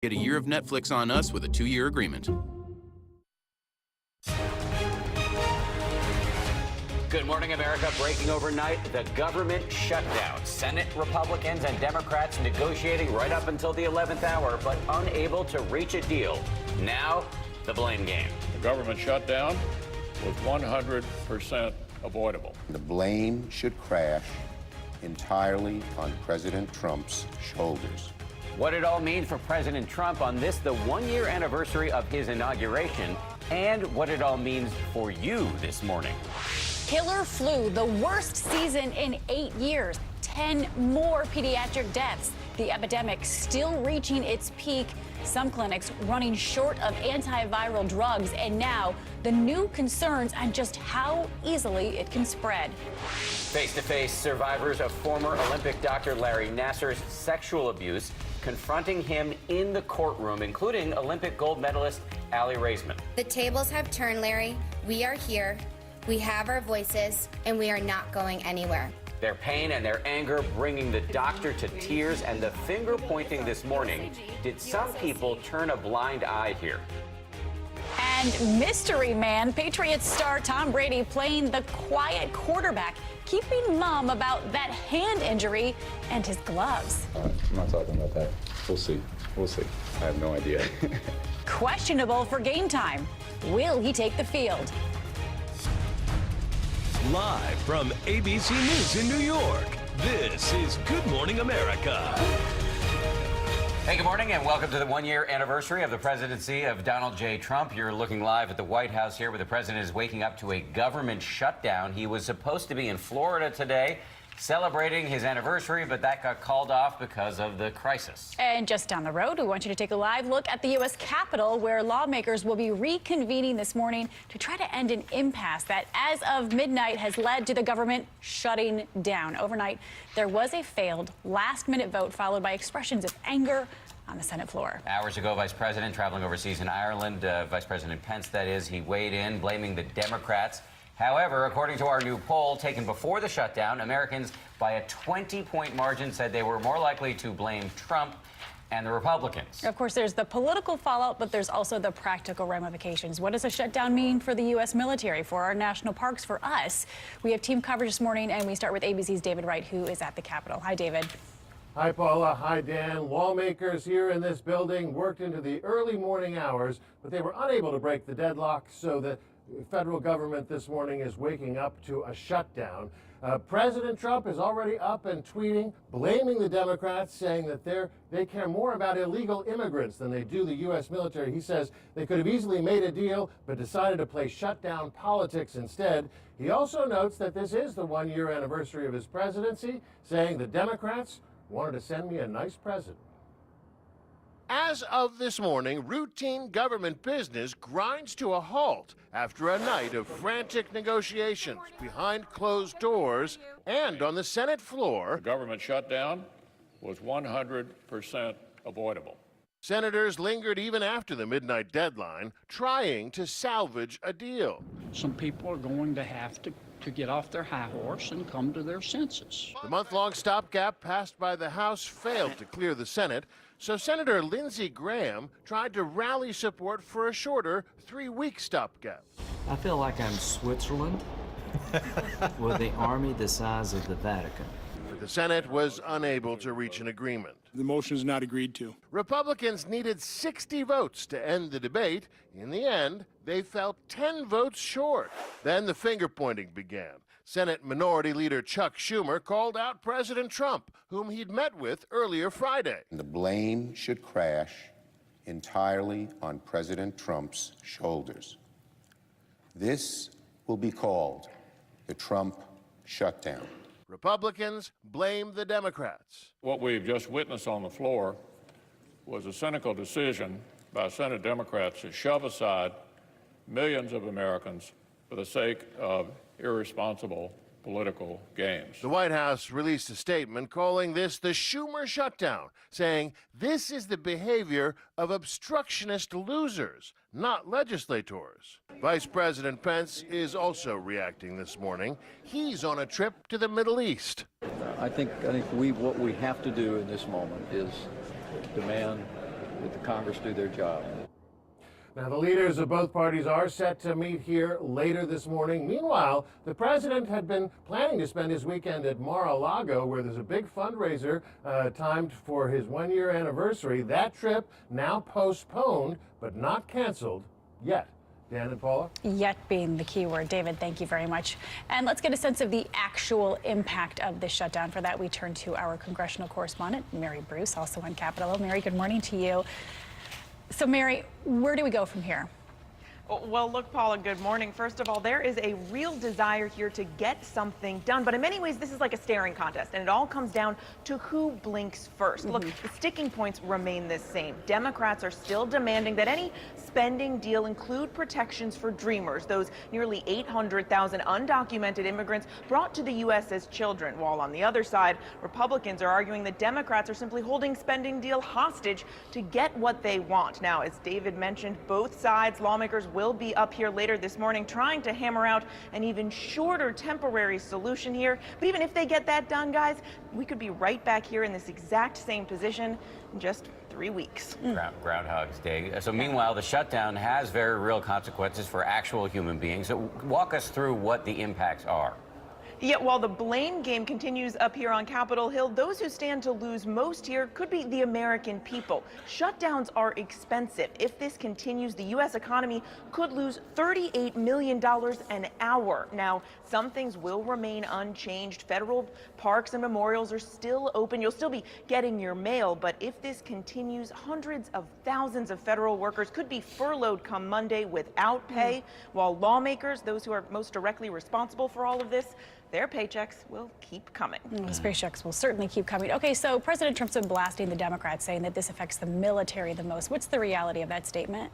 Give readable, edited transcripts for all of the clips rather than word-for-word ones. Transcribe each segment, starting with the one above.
Get a year of Netflix on us with a 2-year agreement. Good morning, America. Breaking overnight, the government shutdown. Senate Republicans and Democrats negotiating right up until the 11th hour, but unable to reach a deal. Now, the blame game. The government shutdown was 100% avoidable. The blame should crash entirely on President Trump's shoulders. What it all means for President Trump on this, the 1-year anniversary of his inauguration, and what it all means for you this morning. Killer flu, the worst season in 8 years. 10 more pediatric deaths. The epidemic still reaching its peak. Some clinics running short of antiviral drugs. And now the new concerns on just how easily it can spread. Face-to-face survivors of former Olympic Dr. Larry Nassar's sexual abuse confronting him in the courtroom, including Olympic gold medalist Aly Raisman. The tables have turned, Larry. We are here. We have our voices, and we are not going anywhere. Their pain and their anger bringing the doctor to tears, and the finger pointing this morning. Did some people turn a blind eye here? And mystery man, Patriots star Tom Brady playing the quiet quarterback, keeping mum about that hand injury and his gloves. I'm not talking about that. We'll see. We'll see. I have no idea. Questionable for game time. Will he take the field? Live from ABC News in New York, this is Good Morning America. Hey, good morning, and welcome to the 1-year anniversary of the presidency of Donald J. Trump. You're looking live at the White House here, where the president is waking up to a government shutdown. He was supposed to be in Florida today, celebrating his anniversary, but that got called off because of the crisis. And just down the road, we want you to take a live look at the U.S. Capitol, where lawmakers will be reconvening this morning to try to end an impasse that, as of midnight, has led to the government shutting down. Overnight, there was a failed last-minute vote, followed by expressions of anger on the Senate floor. Hours ago, Vice President traveling overseas in Ireland, Vice President Pence, that is, he weighed in, blaming the Democrats. However, according to our new poll taken before the shutdown, Americans by a 20-point margin said they were more likely to blame Trump and the Republicans. Of course, there's the political fallout, but there's also the practical ramifications. What does a shutdown mean for the U.S. military, for our national parks, for us? We have team coverage this morning, and we start with ABC's David Wright, who is at the Capitol. Hi, David. Hi, Paula. Hi, Dan. Lawmakers here in this building worked into the early morning hours, but they were unable to break the deadlock, so the federal government this morning is waking up to a shutdown. President Trump is already up and tweeting, blaming the Democrats, saying that they care more about illegal immigrants than they do the U.S. military. He says they could have easily made a deal, but decided to play shutdown politics instead. He also notes that this is the 1-year anniversary of his presidency, saying the Democrats wanted to send me a nice present. As of this morning, routine government business grinds to a halt after a night of frantic negotiations behind closed doors and on the Senate floor. The government shutdown was 100% avoidable. Senators lingered even after the midnight deadline, trying to salvage a deal. Some people are going to have to get off their high horse and come to their senses. The month-long stopgap passed by the House failed to clear the Senate, so Senator Lindsey Graham tried to rally support for a shorter 3-week stopgap. I feel like I'm Switzerland with the army the size of the Vatican. But the Senate was unable to reach an agreement. The motion is not agreed to. Republicans needed 60 votes to end the debate. In the end, they fell 10 votes short. Then the finger-pointing began. Senate Minority Leader Chuck Schumer called out President Trump, whom he'd met with earlier Friday. The blame should crash entirely on President Trump's shoulders. This will be called the Trump shutdown. Republicans blame the Democrats. What we've just witnessed on the floor was a cynical decision by Senate Democrats to shove aside millions of Americans for the sake of irresponsible political games. The White House released a statement calling this the Schumer shutdown, saying this is the behavior of obstructionist losers, not legislators. Vice President Pence is also reacting this morning. He's on a trip to the Middle East. I think what we have to do in this moment is demand let the Congress do their job. Now, the leaders of both parties are set to meet here later this morning. Meanwhile, the president had been planning to spend his weekend at Mar-a-Lago, where there's a big fundraiser timed for his one-year anniversary. That trip now postponed, but not canceled yet. Dan and Paula? Yet being the key word. David, thank you very much. And let's get a sense of the actual impact of this shutdown. For that, we turn to our congressional correspondent, Mary Bruce, also on Capitol Hill. Mary, good morning to you. So, Mary, where do we go from here? Well, look, Paula, good morning. First of all, there is a real desire here to get something done. But in many ways, this is like a staring contest, and it all comes down to who blinks first. Look, the sticking points remain the same. Democrats are still demanding that any spending deal include protections for dreamers, those nearly 800,000 undocumented immigrants brought to the U.S. as children. While on the other side, Republicans are arguing that Democrats are simply holding spending deal hostage to get what they want. Now, as David mentioned, both sides, lawmakers will be up here later this morning trying to hammer out an even shorter temporary solution here. But even if they get that done, guys, we could be right back here in this exact same position in just 3 weeks. Groundhog's Day. So meanwhile, the shutdown has very real consequences for actual human beings. So walk us through what the impacts are. Yet while the blame game continues up here on Capitol Hill, those who stand to lose most here could be the American people. Shutdowns are expensive. If this continues, the U.S. economy could lose $38 million an hour. Now, some things will remain unchanged. Federal parks and memorials are still open. You'll still be getting your mail. But if this continues, hundreds of thousands of federal workers could be furloughed come Monday without pay, while lawmakers, those who are most directly responsible for all of this, their paychecks will keep coming. Those paychecks will certainly keep coming. Okay, so President Trump's been blasting the Democrats, saying that this affects the military the most. What's the reality of that statement?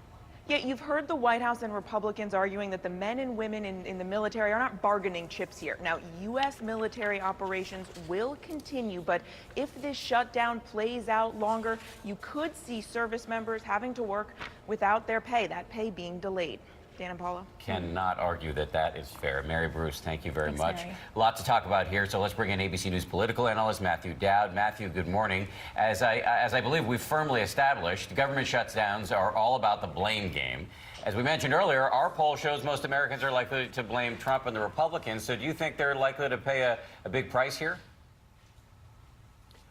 Yeah, you've heard the White House and Republicans arguing that the men and women in the military are not bargaining chips here. Now, U.S. military operations will continue, but if this shutdown plays out longer, you could see service members having to work without their pay, that pay being delayed. Dan and Paula? Cannot argue that that is fair. Mary Bruce, thank you very much. Mary. A lot to talk about here, so let's bring in ABC News political analyst Matthew Dowd. Matthew, good morning. As I believe we've firmly established, government shutdowns are all about the blame game. As we mentioned earlier, our poll shows most Americans are likely to blame Trump and the Republicans. So do you think they're likely to pay a big price here?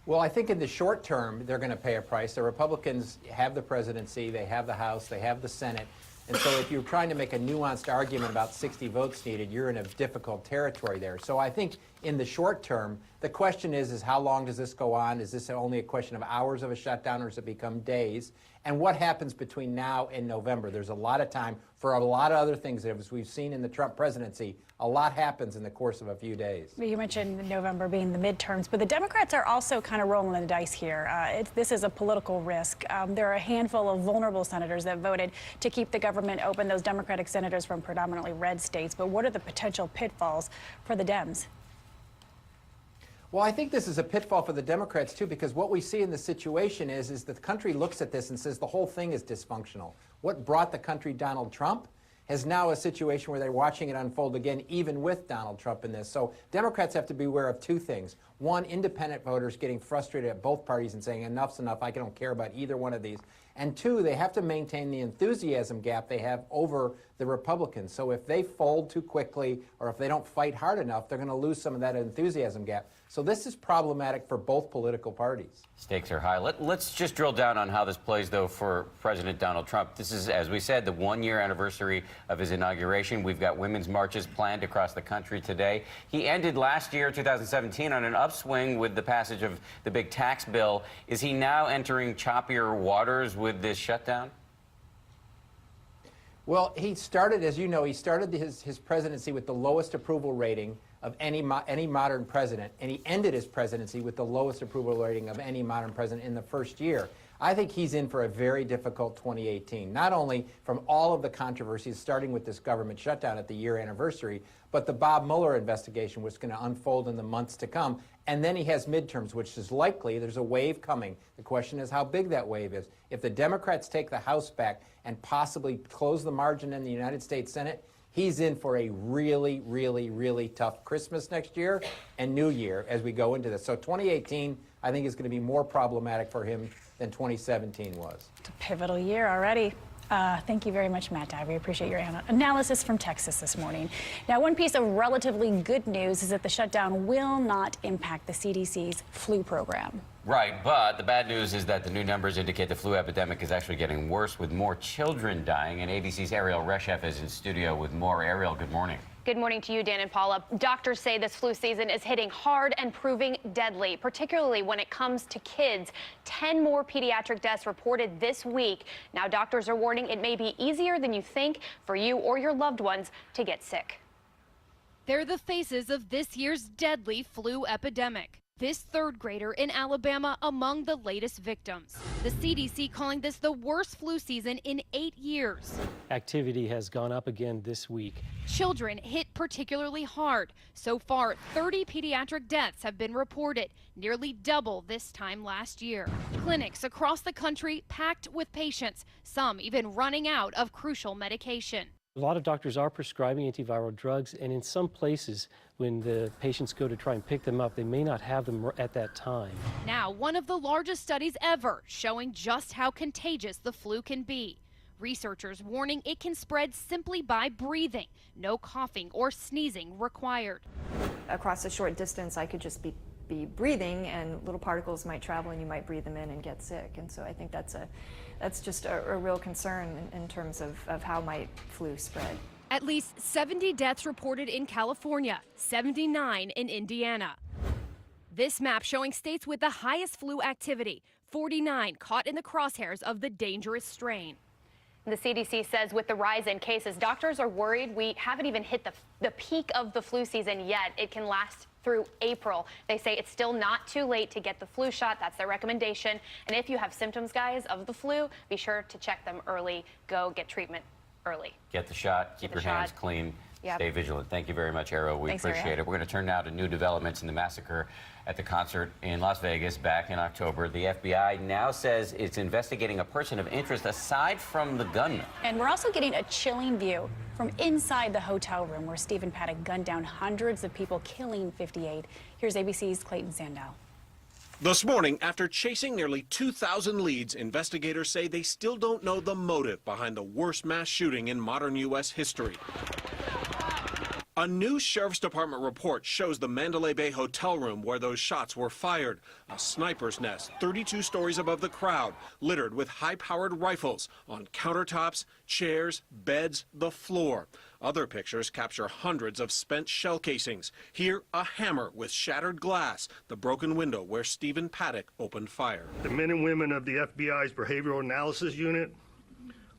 Well, I think in the short term, they're going to pay a price. The Republicans have the presidency, they have the House, they have the Senate. And so if you're trying to make a nuanced argument about 60 votes needed, you're in a difficult territory there. So I think in the short term, the question is how long does this go on? Is this only a question of hours of a shutdown, or does it become days? And what happens between now and November? There's a lot of time for a lot of other things that, as we've seen in the Trump presidency, a lot happens in the course of a few days. You mentioned November being the midterms, but the Democrats are also kind of rolling the dice here. This is a political risk. There are a handful of vulnerable senators that voted to keep the government open, those Democratic senators from predominantly red states. But what are the potential pitfalls for the Dems? Well, I think this is a pitfall for the Democrats, too, because what we see in the situation is that the country looks at this and says the whole thing is dysfunctional. What brought the country Donald Trump has now a situation where they're watching it unfold again, even with Donald Trump in this. So Democrats have to be aware of two things. One, independent voters getting frustrated at both parties and saying enough's enough, I don't care about either one of these. And two, they have to maintain the enthusiasm gap they have over the Republicans. So if they fold too quickly or if they don't fight hard enough, they're going to lose some of that enthusiasm gap. So this is problematic for both political parties. Stakes are high. Let's just drill down on how this plays, though, for President Donald Trump. This is, as we said, the one-year anniversary of his inauguration. We've got women's marches planned across the country today. He ended last year, 2017, on an upswing with the passage of the big tax bill. Is he now entering choppier waters with this shutdown? Well, he started, as you know, he started his presidency with the lowest approval rating of any modern president, and he ended his presidency with the lowest approval rating of any modern president in the first year. I think he's in for a very difficult 2018, not only from all of the controversies, starting with this government shutdown at the year anniversary, but the Bob Mueller investigation, which is going to unfold in the months to come. And then he has midterms, which is likely, there's a wave coming. The question is how big that wave is. If the Democrats take the House back and possibly close the margin in the United States Senate, he's in for a really, really, really tough Christmas next year and New Year as we go into this. So 2018, I think, is going to be more problematic for him than 2017 was. It's a pivotal year already. Thank you very much, Matt Dye. We appreciate your analysis from Texas this morning. Now, one piece of relatively good news is that the shutdown will not impact the CDC's flu program. Right, but the bad news is that the new numbers indicate the flu epidemic is actually getting worse, with more children dying. And ABC's Ariel Reshef is in studio with more. Ariel, good morning. Good morning to you, Dan and Paula. Doctors say this flu season is hitting hard and proving deadly, particularly when it comes to kids. 10 more pediatric deaths reported this week. Now, doctors are warning it may be easier than you think for you or your loved ones to get sick. They're the faces of this year's deadly flu epidemic. This third grader in Alabama among the latest victims. The CDC calling this the worst flu season in 8 years. Activity has gone up again this week. Children hit particularly hard. So far, 30 pediatric deaths have been reported, nearly double this time last year. Clinics across the country packed with patients, some even running out of crucial medication. A lot of doctors are prescribing antiviral drugs, and in some places, when the patients go to try and pick them up, they may not have them at that time. Now, one of the largest studies ever showing just how contagious the flu can be. Researchers warning it can spread simply by breathing. No coughing or sneezing required. Across a short distance, I could just be breathing, and little particles might travel and you might breathe them in and get sick. And so I think that's just a real concern in terms of how might flu spread. At least 70 deaths reported in California, 79 in Indiana. This map showing states with the highest flu activity, 49 caught in the crosshairs of the dangerous strain. The CDC says with the rise in cases, doctors are worried we haven't even hit the peak of the flu season yet. It can last through April. They say it's still not too late to get the flu shot. That's their recommendation. And if you have symptoms, guys, of the flu, be sure to check them early. Go get treatment early. Get the shot, keep your hands clean, stay vigilant. Thank you very much, Ariel. We appreciate it. We're going to turn now to new developments in the massacre at the concert in Las Vegas back in October. The FBI now says it's investigating a person of interest aside from the gunman. And we're also getting a chilling view from inside the hotel room where Stephen Paddock gunned down hundreds of people, killing 58. Here's ABC's Clayton Sandow. This morning, after chasing nearly 2,000 leads, investigators say they still don't know the motive behind the worst mass shooting in modern U.S. history. A new Sheriff's Department report shows the Mandalay Bay hotel room where those shots were fired. A sniper's nest 32 stories above the crowd, littered with high-powered rifles on countertops, chairs, beds, the floor. Other pictures capture hundreds of spent shell casings. Here, a hammer with shattered glass, the broken window where Stephen Paddock opened fire. The men and women of the FBI's Behavioral Analysis Unit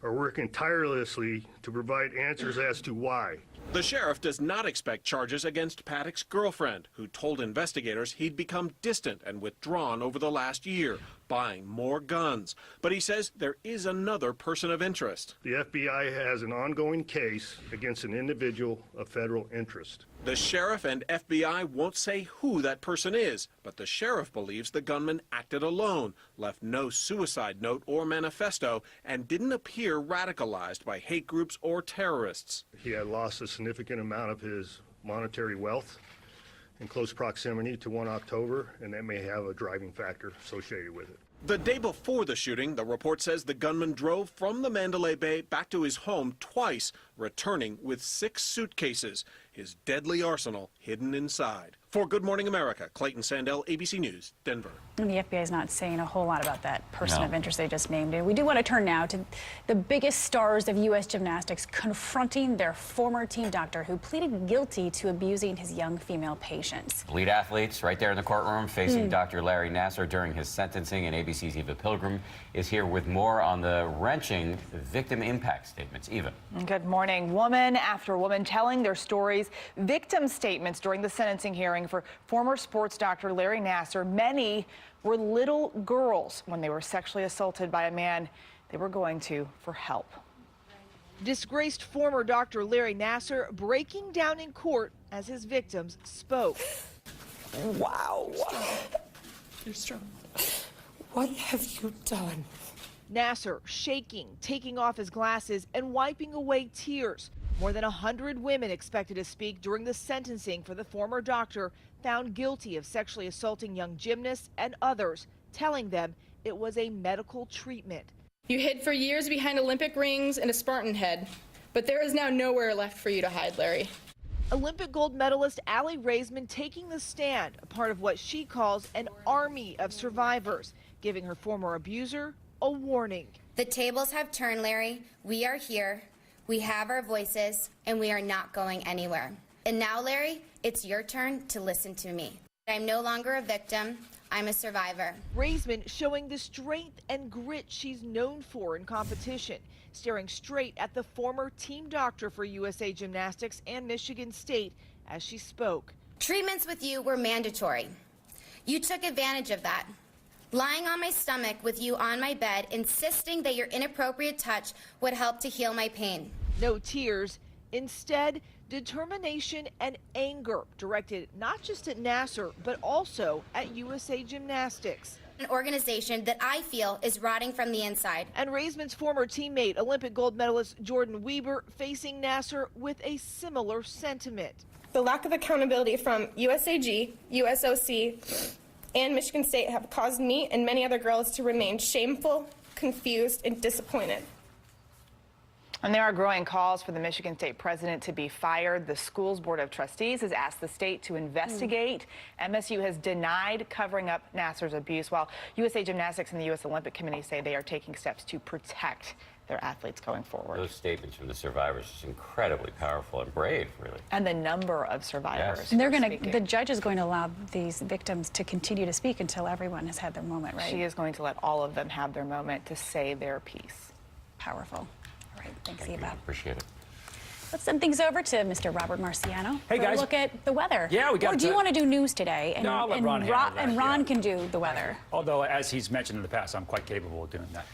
are working tirelessly to provide answers as to why. The sheriff does not expect charges against Paddock's girlfriend, who told investigators he'd become distant and withdrawn over the last year, buying more guns. But he says there is another person of interest. The FBI has an ongoing case against an individual of federal interest. The sheriff and FBI won't say who that person is, but the sheriff believes the gunman acted alone, left no suicide note or manifesto, and didn't appear radicalized by hate groups or terrorists. He had lost a significant amount of his monetary wealth in close proximity to 1 October, and that may have a driving factor associated with it. The day before the shooting, the report says the gunman drove from the Mandalay Bay back to his home twice, returning with 6 suitcases, his deadly arsenal hidden inside. For Good Morning America, Clayton Sandell, ABC News, Denver. And the FBI is not saying a whole lot about that person of interest they just named. And we do want to turn now to the biggest stars of U.S. gymnastics confronting their former team doctor who pleaded guilty to abusing his young female patients. Lead athletes right there in the courtroom facing Dr. Larry Nassar during his sentencing, and ABC's Eva Pilgrim is here with more on the wrenching victim impact statements. Eva. Good morning. Woman after woman telling their stories, victim statements during the sentencing hearing for former sports doctor Larry Nassar. Many were little girls when they were sexually assaulted by a man they were going to for help. Disgraced former Dr. Larry Nassar breaking down in court as his victims spoke. Wow. You're strong. What have you done? Nassar shaking, taking off his glasses and wiping away tears. More than 100 women expected to speak during the sentencing for the former doctor found guilty of sexually assaulting young gymnasts and others, telling them it was a medical treatment. You hid for years behind Olympic rings and a Spartan head, but there is now nowhere left for you to hide, Larry. Olympic gold medalist Aly Raisman taking the stand, a part of what she calls an army of survivors, giving her former abuser a warning. The tables have turned, Larry. We are here. We have our voices, and we are not going anywhere. And now, Larry, it's your turn to listen to me. I'm no longer a victim. I'm a survivor. Raisman showing the strength and grit she's known for in competition, staring straight at the former team doctor for USA Gymnastics and Michigan State as she spoke. Treatments with you were mandatory. You took advantage of that. Lying on my stomach with you on my bed, insisting that your inappropriate touch would help to heal my pain. No tears, instead determination and anger directed not just at Nassar, but also at USA Gymnastics. An organization that I feel is rotting from the inside. And Raisman's former teammate, Olympic gold medalist Jordan Weber, facing Nassar with a similar sentiment. The lack of accountability from USAG, USOC, and Michigan State have caused me and many other girls to remain shameful, confused, and disappointed. And there are growing calls for the Michigan State president to be fired. The school's board of trustees has asked the state to investigate. MSU has denied covering up Nassar's abuse, while USA Gymnastics and the U.S. Olympic Committee say they are taking steps to protect their athletes going forward. Those statements from the survivors is incredibly powerful and brave, really. And the number of survivors. Yes. And they're going to, the judge is going to allow these victims to continue to speak until everyone has had their moment, right? She is going to let all of them have their moment to say their piece. Powerful. All right, thanks, Thank Eva. you. Appreciate it. Let's send things over to Mr. Robert Marciano. Hey, for guys. A look at the weather. Yeah, we got Or do you to- want to do news today? And, No, I'll let Ron handle that, and Ron yeah. can do the weather. Although, as he's mentioned in the past, I'm quite capable of doing that.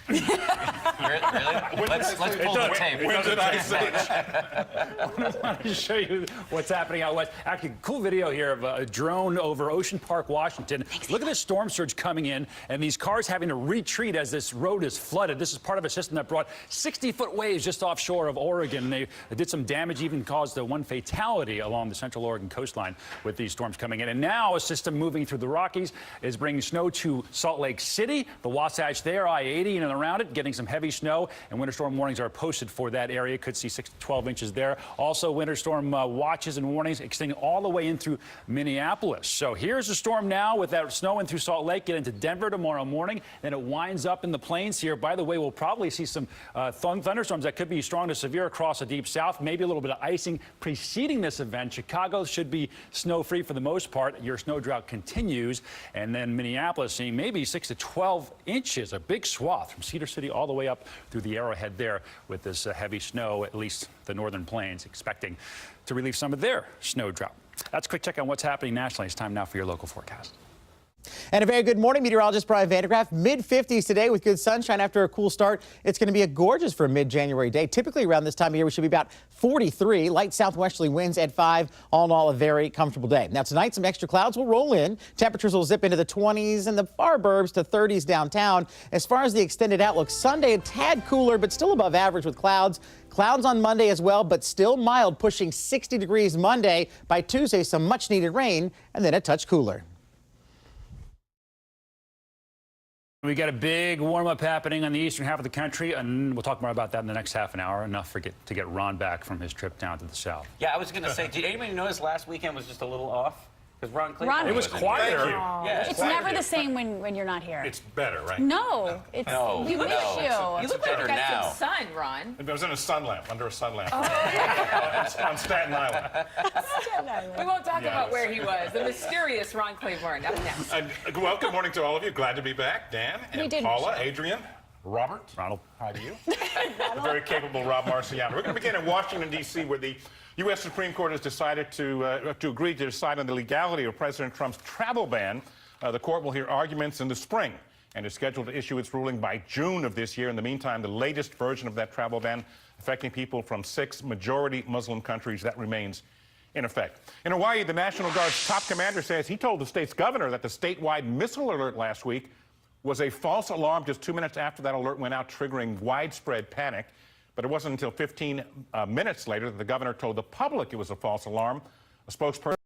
Really? Let's pull the tape. When did I say I wanted to show you what's happening out west. Actually, cool video here of a drone over Ocean Park, Washington. Look at this storm surge coming in, and these cars having to retreat as this road is flooded. This is part of a system that brought 60-foot waves just offshore of Oregon. They did some damage, even caused one fatality along the central Oregon coastline with these storms coming in. And now a system moving through the Rockies is bringing snow to Salt Lake City, the Wasatch there, I-80 and around it, getting some heavy snow. And winter storm warnings are posted for that area. Could see 6 to 12 inches there. Also, winter storm watches and warnings extending all the way in through Minneapolis. So here's the storm now with that snow in through Salt Lake, get into Denver tomorrow morning. Then it winds up in the plains here. By the way, we'll probably see some thunderstorms that could be strong to severe across the deep south. Maybe a little bit of icing preceding this event. Chicago should be snow-free for the most part. Your snow drought continues. And then Minneapolis seeing maybe 6 to 12 inches, a big swath from Cedar City all the way up through the Arrowhead there with this heavy snow, at least the northern plains, expecting to relieve some of their snow drought. That's a quick check on what's happening nationally. It's time now for your local forecast. And a very good morning, meteorologist Brian Vandergraff. Mid-50s today with good sunshine after a cool start. It's going to be a gorgeous for a mid-January day. Typically around this time of year, we should be about 43. Light southwesterly winds at 5. All in all, a very comfortable day. Now tonight, some extra clouds will roll in. Temperatures will zip into the 20s and the far burbs to 30s downtown. As far as the extended outlook, Sunday a tad cooler, but still above average with clouds. Clouds on Monday as well, but still mild, pushing 60 degrees Monday. By Tuesday, some much-needed rain, and then a touch cooler. We got a big warm-up happening on the eastern half of the country, and we'll talk more about that in the next half an hour. Enough to get Ron back from his trip down to the south. Yeah, I was going to say, did anybody notice last weekend was just a little off? Because Ron Cleveland. It was quieter. Yeah, It's never the same when you're not here. It's better, right? No, it's No, we no. miss you. You look like you got some sun, Ron. I was in a sun lamp, under a sun lamp. Oh. On Staten Island. We won't talk Yeah, about where he was. The mysterious Ron Claiborne. Up next. Well, good morning to all of you. Glad to be back. Dan and Paula, Adrian, Robert. Ronald. Hi to you. The very capable Rob Marciano. We're going to begin in Washington, D.C., where the U.S. Supreme Court has decided to agree to decide on the legality of President Trump's travel ban. The court will hear arguments in the spring and is scheduled to issue its ruling by June of this year. In the meantime, the latest version of that travel ban affecting people from 6 majority Muslim countries, that remains in effect. In Hawaii, the National Guard's top commander says he told the state's governor that the statewide missile alert last week was a false alarm just 2 minutes after that alert went out, triggering widespread panic. But it wasn't until 15 minutes later that the governor told the public it was a false alarm. A spokesperson